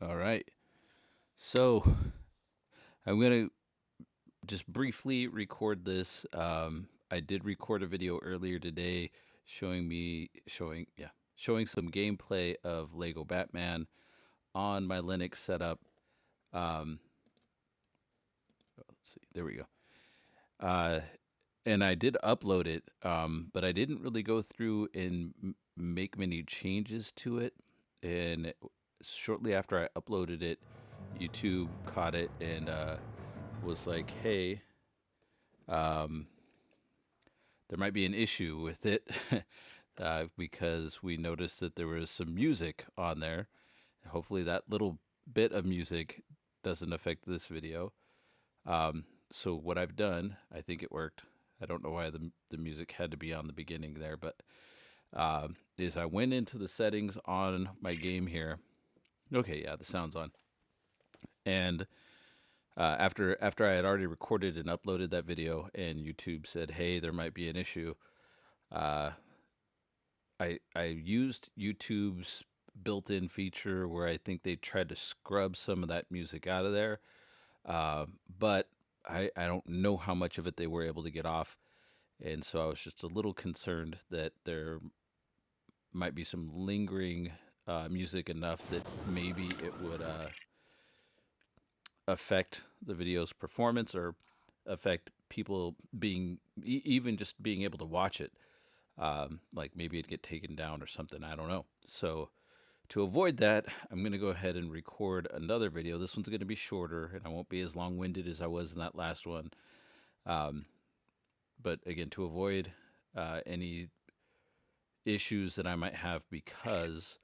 All right. So I'm going to just briefly record this. I did record a video earlier today showing some gameplay of Lego Batman on my Linux setup. Um, let's see. There we go. Uh, and I did upload it, but I didn't really go through and make many changes to it. And shortly after I uploaded it, YouTube caught it and was like, "Hey, um, there might be an issue with it because we noticed that there was some music on there. Hopefully, that little bit of music doesn't affect this video." So what I've done, I think it worked. I don't know why the music had to be on the beginning there, but is I went into the settings on my game here. Okay, yeah, the sound's on. And after I had already recorded and uploaded that video, and YouTube said, "Hey, there might be an issue," uh, I used YouTube's built-in feature where I think they tried to scrub some of that music out of there, but I don't know how much of it they were able to get off, and so I was just a little concerned that there might be some lingering music enough that maybe it would affect the video's performance or affect people even just being able to watch it. Like maybe it'd get taken down or something. I don't know. So to avoid that, I'm going to go ahead and record another video. This one's going to be shorter and I won't be as long winded as I was in that last one. Um, but again, to avoid any issues that I might have because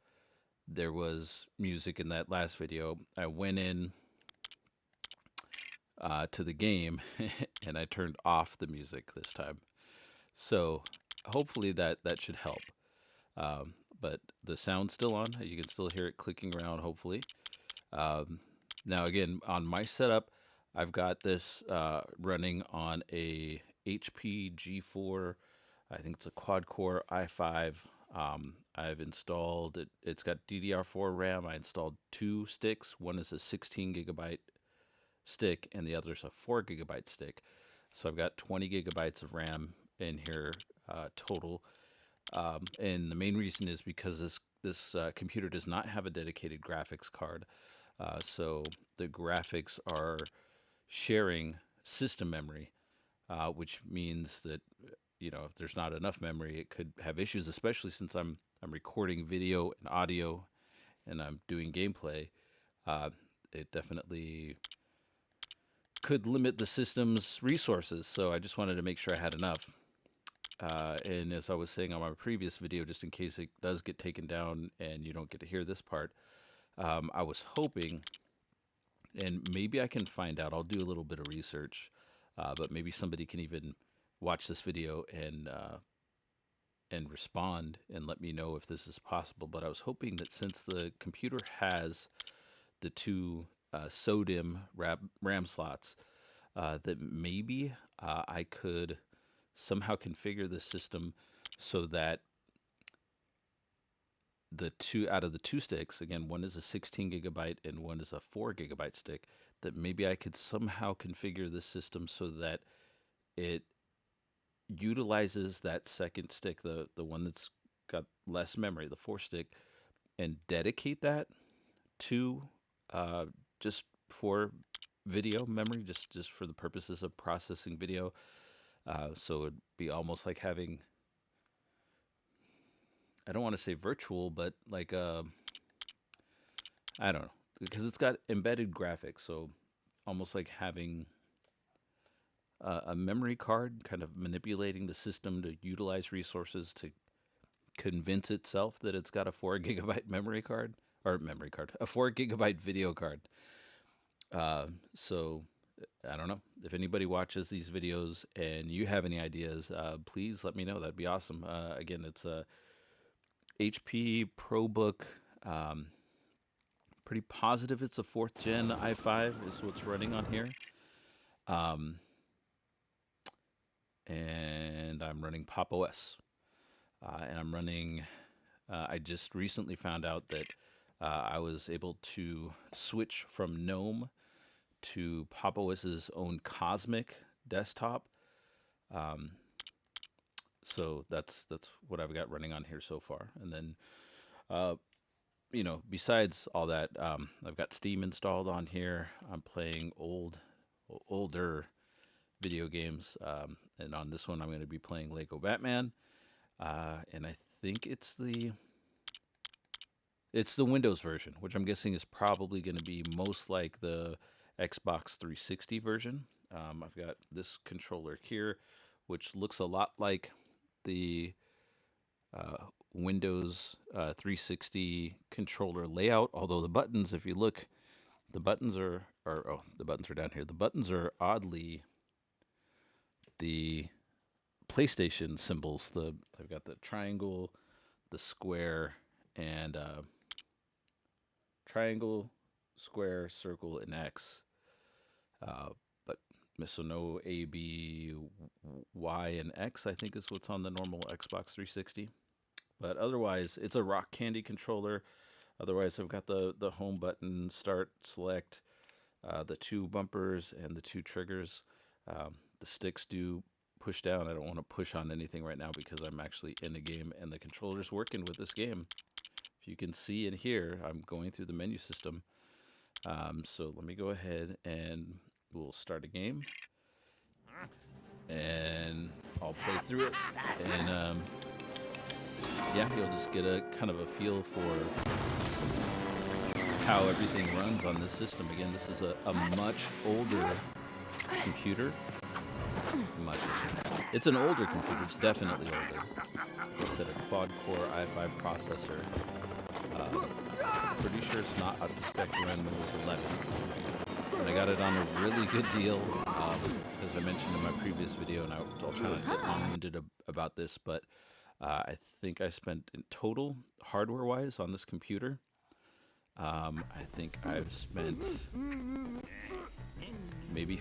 there was music in that last video, I went in to the game and I turned off the music this time. So hopefully that should help. But the sound's still on. You can still hear it clicking around, hopefully. Um, Now, again, on my setup, I've got this running on a HP G4. I think it's a quad core i5. I've installed it. It's got DDR4 RAM. I installed two sticks. One is a 16 gigabyte stick, and the other is a 4 gigabyte stick. So I've got 20 gigabytes of RAM in here total. And the main reason is because this computer does not have a dedicated graphics card, so the graphics are sharing system memory, which means that if there's not enough memory, it could have issues. Especially since I'm recording video and audio, and I'm doing gameplay, uh, it definitely could limit the system's resources. So I just wanted to make sure I had enough. And as I was saying on my previous video, just in case it does get taken down and you don't get to hear this part, I was hoping, and maybe I can find out. I'll do a little bit of research, but maybe somebody can even watch this video and respond and let me know if this is possible. But I was hoping that since the computer has the two SODIMM RAM slots, that maybe I could somehow configure the system so that the two out of the two sticks, again, one is a 16 gigabyte and one is a 4 gigabyte stick, that maybe I could somehow configure the system so that it utilizes that second stick, the one that's got less memory, the 4 stick, and dedicate that to uh, just for video memory, just for the purposes of processing video. So it'd be almost like having, I don't want to say virtual, but like I don't know, because it's got embedded graphics, so almost like having a memory card, kind of manipulating the system to utilize resources to convince itself that it's got a 4 gigabyte memory card, a 4 gigabyte video card. So I don't know if anybody watches these videos and you have any ideas. Please let me know. That'd be awesome. Again, it's a HP ProBook. Um, Pretty positive it's a fourth gen i5 is what's running on here. Um, and I'm running PopOS. And I'm running, I just recently found out that I was able to switch from GNOME to PopOS's own Cosmic desktop. Um, so that's what I've got running on here so far. And then, uh, besides all that, I've got Steam installed on here. I'm playing older video games, and on this one, I'm going to be playing Lego Batman. And I think it's the Windows version, which I'm guessing is probably going to be most like the Xbox 360 version. I've got this controller here, which looks a lot like the Windows 360 controller layout. Although the buttons, if you look, the buttons the buttons are down here. The buttons are oddly the PlayStation symbols. I've got the triangle, the square, and triangle, square, circle, and X. But so no A, B, Y, and X, I think is what's on the normal Xbox 360. But otherwise, it's a rock candy controller. Otherwise, I've got the home button, start, select, the two bumpers, and the two triggers. The sticks do push down. I don't want to push on anything right now because I'm actually in the game, and the controller's working with this game. If you can see and hear, I'm going through the menu system. So let me go ahead and we'll start a game. And I'll play through it. And yeah, you'll just get a kind of a feel for how everything runs on this system. Again, this is a much older computer. It's an older computer. It's definitely older. It's a quad-core i5 processor. Pretty sure it's not out of spec when Windows 11. And I got it on a really good deal, as I mentioned in my previous video, and I'll try not to get long-winded about this, but I think I spent in total, hardware-wise, on this computer, I think I've spent maybe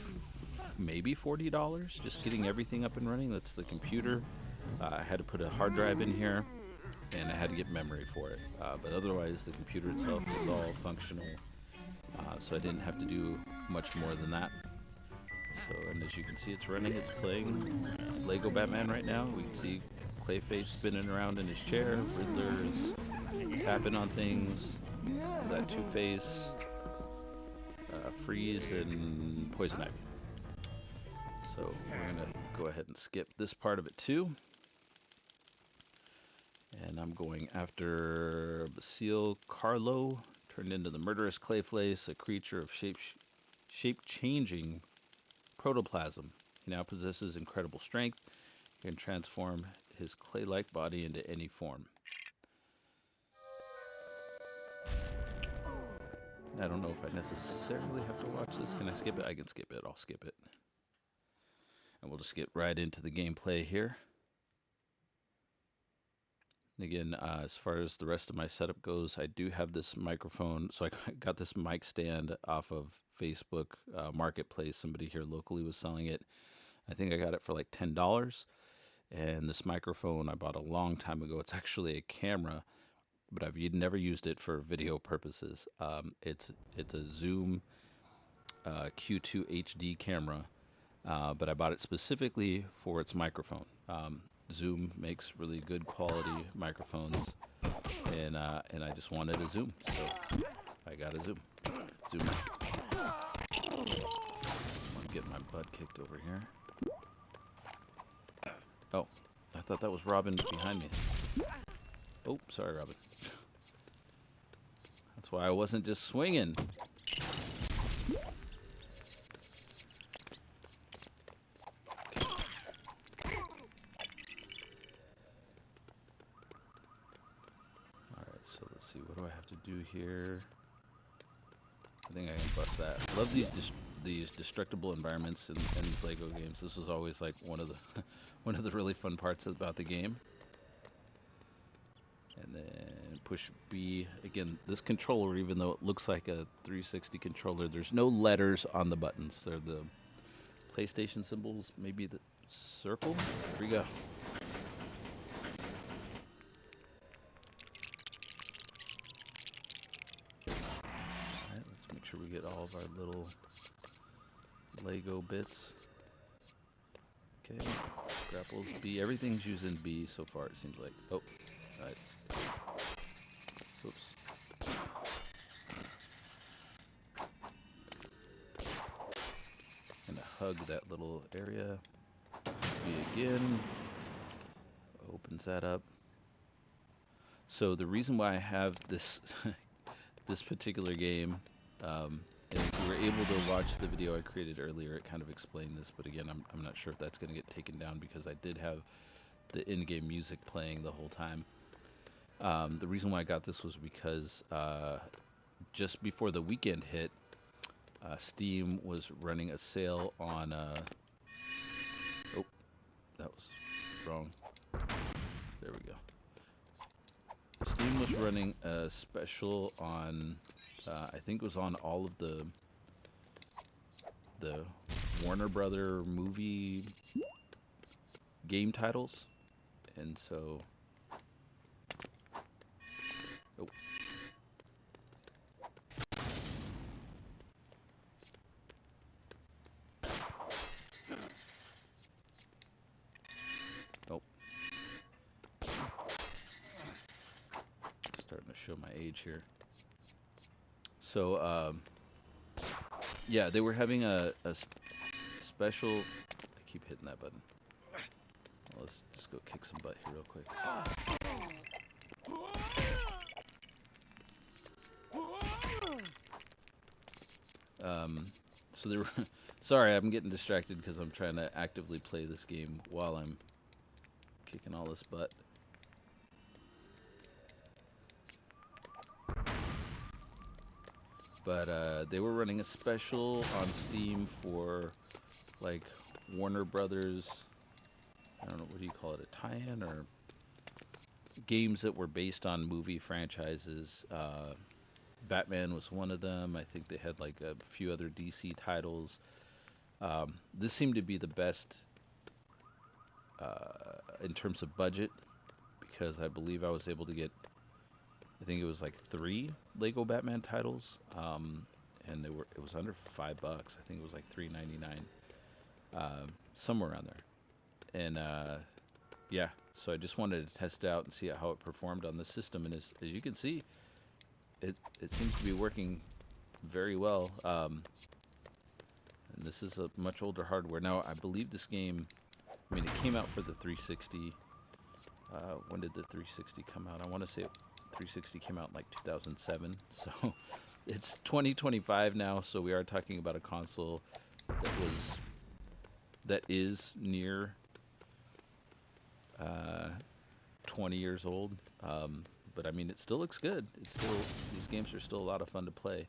$40 just getting everything up and running. That's the computer. I had to put a hard drive in here, and I had to get memory for it. But otherwise, the computer itself is all functional, so I didn't have to do much more than that. So, and as you can see, it's running. It's playing Lego Batman right now. We can see Clayface spinning around in his chair. Riddler is tapping on things. That Two-Face, Freeze, and Poison Ivy. So we're going to go ahead and skip this part of it too. And I'm going after Basile Carlo, turned into the murderous Clayface, a creature of shape-changing protoplasm. He now possesses incredible strength. He can transform his clay-like body into any form. I don't know if I necessarily have to watch this. Can I skip it? I can skip it. I'll skip it. And we'll just get right into the gameplay here. Again, as far as the rest of my setup goes, I do have this microphone. So I got this mic stand off of Facebook Marketplace. Somebody here locally was selling it. I think I got it for like $10. And this microphone I bought a long time ago. It's actually a camera, but I've never used it for video purposes. It's a Zoom Q2 HD camera, but I bought it specifically for its microphone. Zoom makes really good quality microphones, and I just wanted a Zoom, so I got a Zoom mic. I'm gonna get my butt kicked over here. Oh, I thought that was Robin behind me. Oh, sorry, Robin. That's why I wasn't just swinging. Alright, so let's see. What do I have to do here? I think I can bust that. I love these destructible environments in these Lego games. This was always like one of the one of the really fun parts about the game. And then push B. Again, this controller, even though it looks like a 360 controller, there's no letters on the buttons. They're the PlayStation symbols, maybe the circle. Here we go. we get all of our little Lego bits. Okay, grapples B. Everything's using B so far, it seems like. Oh, right. Whoops. Gonna hug that little area. B again. Opens that up. So the reason why I have this this particular game, and if you were able to watch the video I created earlier, it kind of explained this. But again, I'm not sure if that's going to get taken down because I did have the in-game music playing the whole time. The reason why I got this was because just before the weekend hit, Steam was running a sale on. Oh, that was wrong. There we go. Steam was running a special on, I think it was on all of the Warner Brother movie game titles, and so. Oh. Oh. Starting to show my age here. So, yeah, they were having a special. I keep hitting that button. Well, let's just go kick some butt here real quick. So they were. Sorry, I'm getting distracted because I'm trying to actively play this game while I'm kicking all this butt. But they were running a special on Steam for like Warner Brothers. I don't know, what do you call it, a tie-in or games that were based on movie franchises. Batman was one of them. I think they had like a few other DC titles. This seemed to be the best in terms of budget because I believe I was able to get, I think it was like 3 Lego Batman titles, and it was under $5. I think it was like $3.99, somewhere around there. And yeah, so I just wanted to test it out and see how it performed on the system. And as you can see, it seems to be working very well. And this is a much older hardware. Now, I believe this game, I mean, it came out for the 360. When did the 360 come out? I want to say 360 came out in like 2007. So it's 2025 now. So we are talking about a console that is near 20 years old. But I mean, it still looks good. These games are still a lot of fun to play.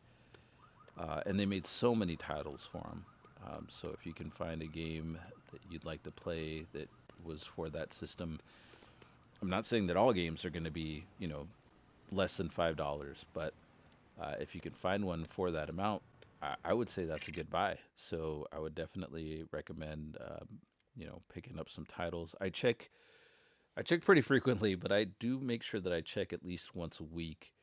And they made so many titles for them. So if you can find a game that you'd like to play that was for that system, I'm not saying that all games are going to be, less than $5, but if you can find one for that amount, I would say that's a good buy. So I would definitely recommend, picking up some titles. I check pretty frequently, but I do make sure that I check at least once a week,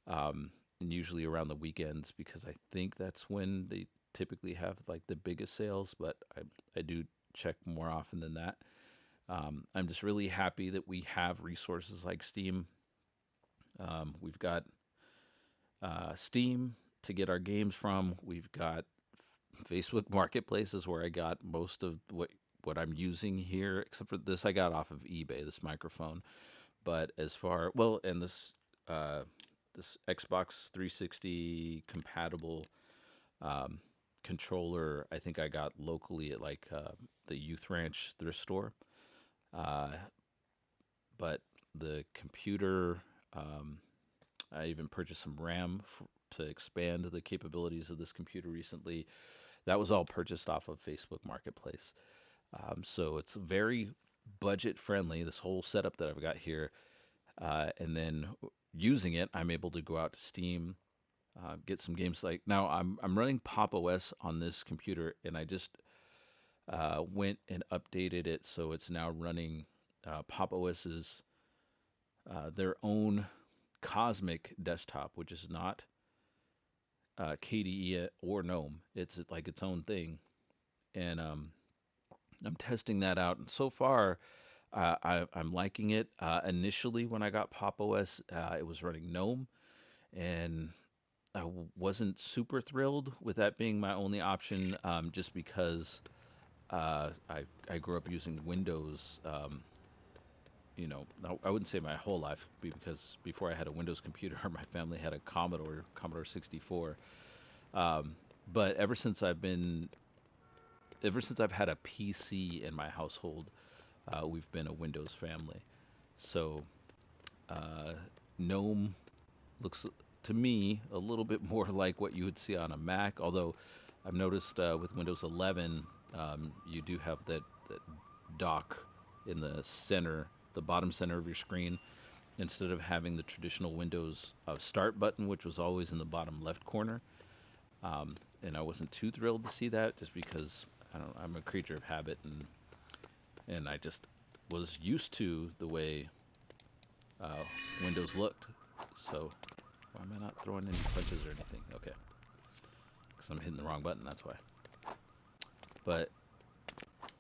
and usually around the weekends, because I think that's when they typically have like the biggest sales, but I do check more often than that. I'm just really happy that we have resources like Steam. We've got Steam to get our games from. We've got Facebook marketplaces where I got most of what I'm using here, except for this I got off of eBay, this microphone. But as far, well, and this Xbox 360 compatible controller, I think I got locally at like the Youth Ranch thrift store. But the computer, I even purchased some RAM to expand the capabilities of this computer recently. That was all purchased off of Facebook Marketplace. So it's very budget friendly, this whole setup that I've got here. And then using it, I'm able to go out to Steam, get some games. Like now I'm running PopOS on this computer, and I just went and updated it, so it's now running PopOS's their own Cosmic desktop, which is not KDE or GNOME. It's like its own thing, and I'm testing that out. And so far, I'm liking it. Initially, when I got Pop OS, it was running GNOME, and wasn't super thrilled with that being my only option, just because I grew up using Windows. I wouldn't say my whole life, because before I had a Windows computer, my family had a Commodore 64. But ever since I've had a PC in my household, we've been a Windows family. So GNOME looks to me a little bit more like what you would see on a Mac. Although I've noticed with Windows 11, you do have that dock in the center, the bottom center of your screen, instead of having the traditional Windows Start button, which was always in the bottom left corner. And I wasn't too thrilled to see that, just because I'm a creature of habit, and I just was used to the way Windows looked. So why am I not throwing any punches or anything? Okay, because I'm hitting the wrong button. That's why. But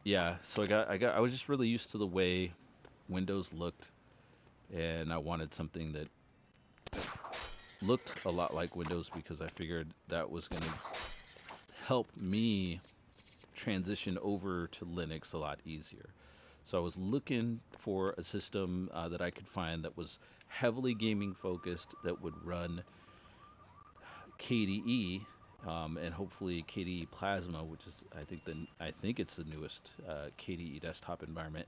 yeah, so I was just really used to the way Windows looked, and I wanted something that looked a lot like Windows, because I figured that was going to help me transition over to Linux a lot easier. So I was looking for a system that I could find that was heavily gaming focused, that would run KDE, and hopefully KDE Plasma, which is I think it's the newest KDE desktop environment.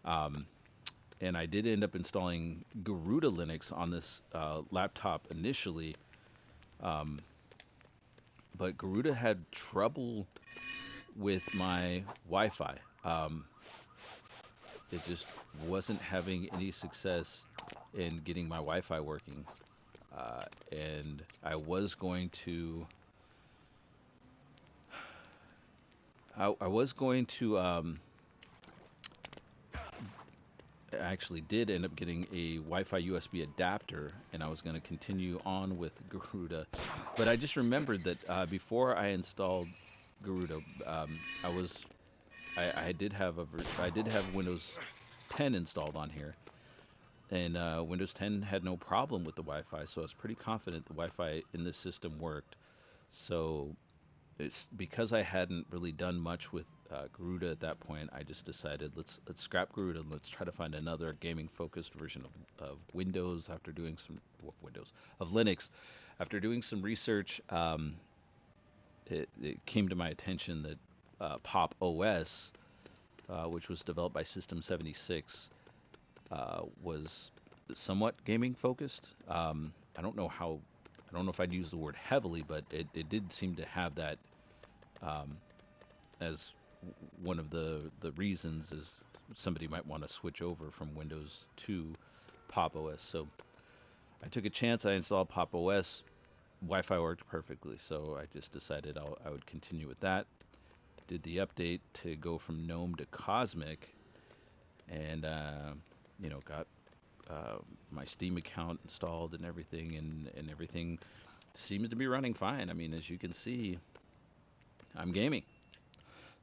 And I did end up installing Garuda Linux on this laptop initially, but Garuda had trouble with my Wi-Fi. It just wasn't having any success in getting my Wi-Fi working, and I was going to. I was going to. I actually did end up getting a Wi-Fi USB adapter, and I was going to continue on with Garuda. But I just remembered that before I installed Garuda, I did have Windows 10 installed on here, and Windows 10 had no problem with the Wi-Fi, so I was pretty confident the Wi-Fi in this system worked. So it's because I hadn't really done much with Garuda at that point. I just decided let's scrap Garuda and let's try to find another gaming focused version of Windows. After doing of Linux, after doing some research, it came to my attention that Pop OS, which was developed by System 76, was somewhat gaming focused. I don't know if I'd use the word heavily, but it did seem to have that as one of the reasons is somebody might want to switch over from Windows to Pop OS. So I took a chance. I installed Pop OS. Wi-Fi worked perfectly, so I just decided I would continue with that. Did the update to go from GNOME to Cosmic, and got my Steam account installed and everything, and everything seems to be running fine. I mean, as you can see, I'm gaming.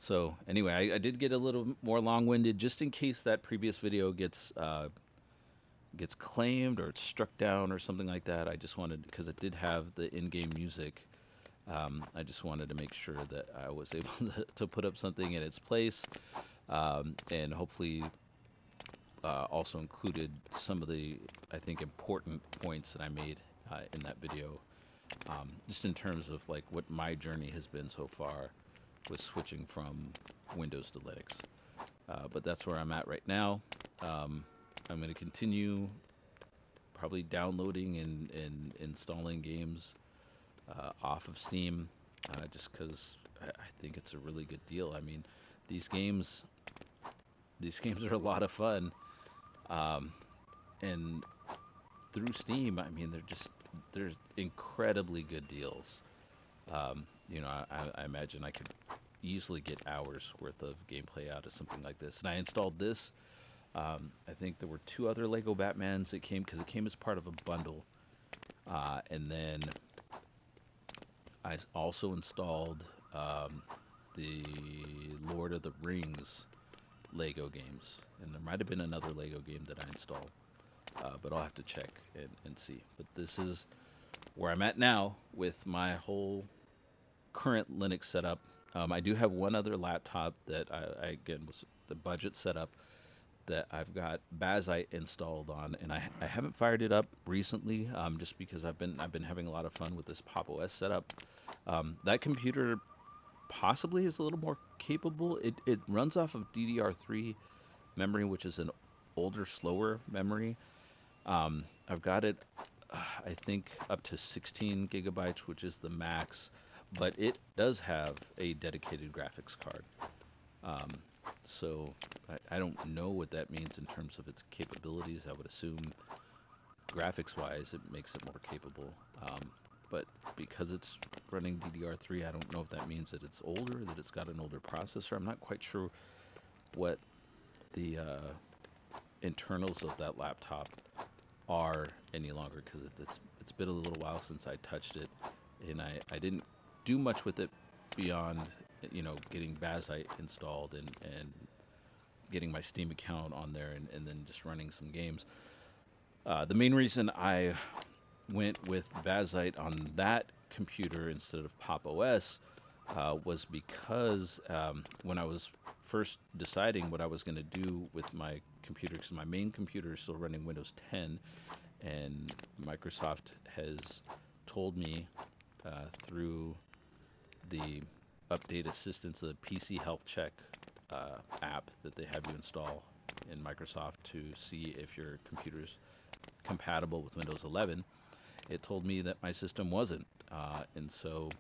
So anyway, I did get a little more long-winded, just in case that previous video gets claimed or it's struck down or something like that. I just wanted, because it did have the in-game music, I just wanted to make sure that I was able to put up something in its place, and hopefully also included some of the, I think, important points that I made in that video, just in terms of like what my journey has been so far with switching from Windows to Linux. But that's where I'm at right now. I'm going to continue probably downloading and installing games off of Steam, just because I think it's a really good deal. I mean, these games are a lot of fun, and through Steam, I mean, there's incredibly good deals. I imagine I could easily get hours worth of gameplay out of something like this. And I installed this. I think there were 2 other Lego Batmans that came, because it came as part of a bundle. And then also installed the Lord of the Rings Lego games, and there might have been another Lego game that I installed, but I'll have to check and see. But this is where I'm at now with my whole current Linux setup. I do have one other laptop that I again was the budget setup that I've got Bazite installed on, and I haven't fired it up recently, just because I've been having a lot of fun with this PopOS setup. That computer possibly is a little more capable. It runs off of DDR3 memory, which is an older, slower memory. I've got it, I think, up to 16 gigabytes, which is the max, but it does have a dedicated graphics card. So I don't know what that means in terms of its capabilities. I would assume graphics-wise, it makes it more capable. But because it's running DDR3, I don't know if that means that it's older, that it's got an older processor. I'm not quite sure what the internals of that laptop are any longer, because it's been a little while since I touched it, and I didn't do much with it beyond getting Bazite installed and getting my Steam account on there, and then just running some games. The main reason I went with Bazite on that computer instead of PopOS was because when I was first deciding what I was going to do with my computer, because my main computer is still running Windows 10, and Microsoft has told me through the update assistance, the PC Health Check app that they have you install in Microsoft to see if your computer's compatible with Windows 11. It told me that my system wasn't, and so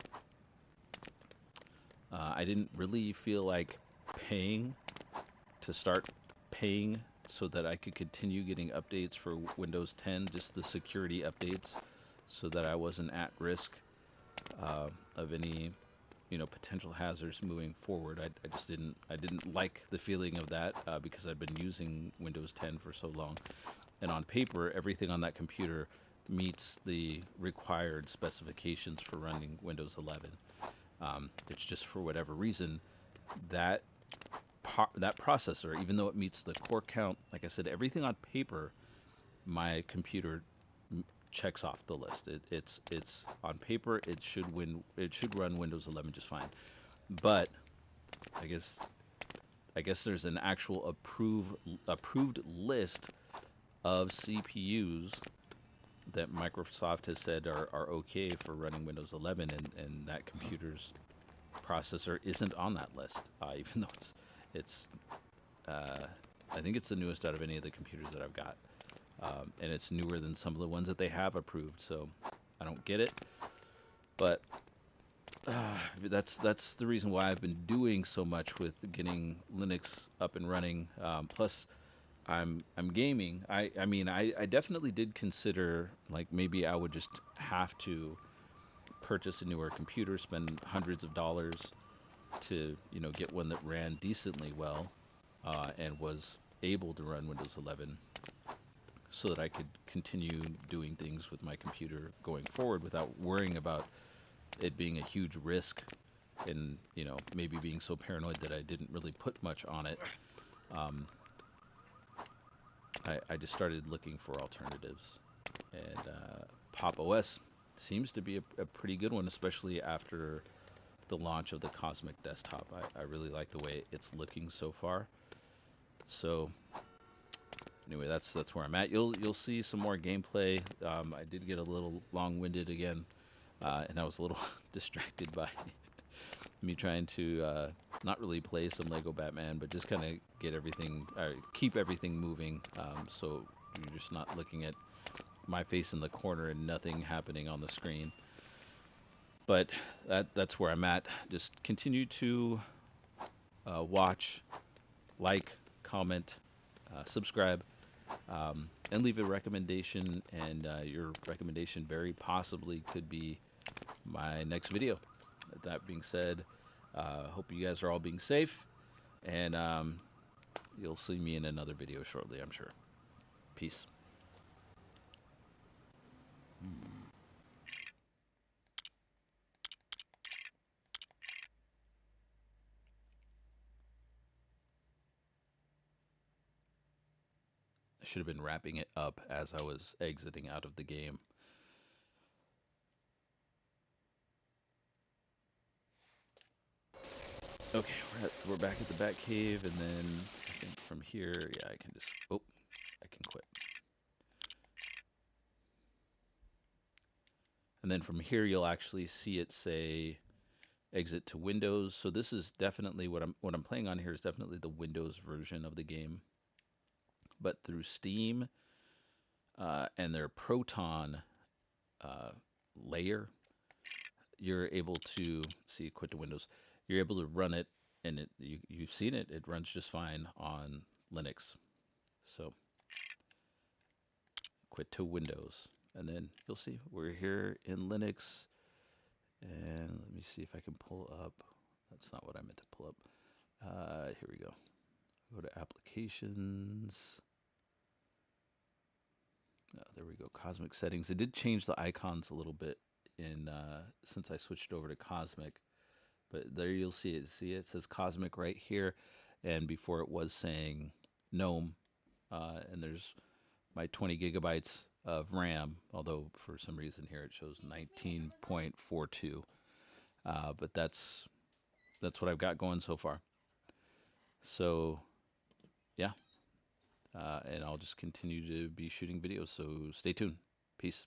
I didn't really feel like paying to start paying so that I could continue getting updates for Windows 10, just the security updates, so that I wasn't at risk of any potential hazards moving forward. I didn't like the feeling of that because I'd been using Windows 10 for so long, and on paper everything on that computer meets the required specifications for running Windows 11. It's just, for whatever reason, that that processor, even though it meets the core count, like I said, everything on paper, my computer checks off the list. It's on paper. It should run Windows 11 just fine. But I guess there's an actual approved list of CPUs that Microsoft has said are okay for running Windows 11, and that computer's processor isn't on that list, even though it's I think it's the newest out of any of the computers that I've got, and it's newer than some of the ones that they have approved. So I don't get it, but that's the reason why I've been doing so much with getting Linux up and running. Plus, I'm gaming. I mean, I definitely did consider, like, maybe I would just have to purchase a newer computer, spend hundreds of dollars to get one that ran decently well, and was able to run Windows 11, so that I could continue doing things with my computer going forward without worrying about it being a huge risk, and maybe being so paranoid that I didn't really put much on it. I just started looking for alternatives, and PopOS seems to be a pretty good one, especially after the launch of the Cosmic Desktop. I really like the way it's looking so far. So anyway, that's where I'm at. You'll see some more gameplay. I did get a little long-winded again, and I was a little distracted by me trying to not really play some Lego Batman, but just kind of get everything, keep everything moving, so you're just not looking at my face in the corner and nothing happening on the screen. But that's where I'm at. Just continue to watch, like, comment, subscribe, and leave a recommendation. And your recommendation very possibly could be my next video. That being said, hope you guys are all being safe, and you'll see me in another video shortly, I'm sure. Peace. should have been wrapping it up as I was exiting out of the game. Okay, we're back at the Batcave, and then I think from here, yeah, I can just, oh, I can quit. And then from here, you'll actually see it say exit to Windows. So this is definitely what I'm playing on here is definitely the Windows version of the game. But through Steam and their Proton layer, you're able to see quit to Windows. You're able to run it, and you've seen it. It runs just fine on Linux. So quit to Windows, and then you'll see we're here in Linux. And let me see if I can pull up. That's not what I meant to pull up. Here we go. Go to applications. There we go. Cosmic settings. It did change the icons a little bit in since I switched over to Cosmic. But there you'll see it. See it says Cosmic right here, and before it was saying GNOME. And there's my 20 gigabytes of RAM, although for some reason here it shows 19.42. But that's what I've got going so far. So, yeah. And I'll just continue to be shooting videos, so stay tuned. Peace.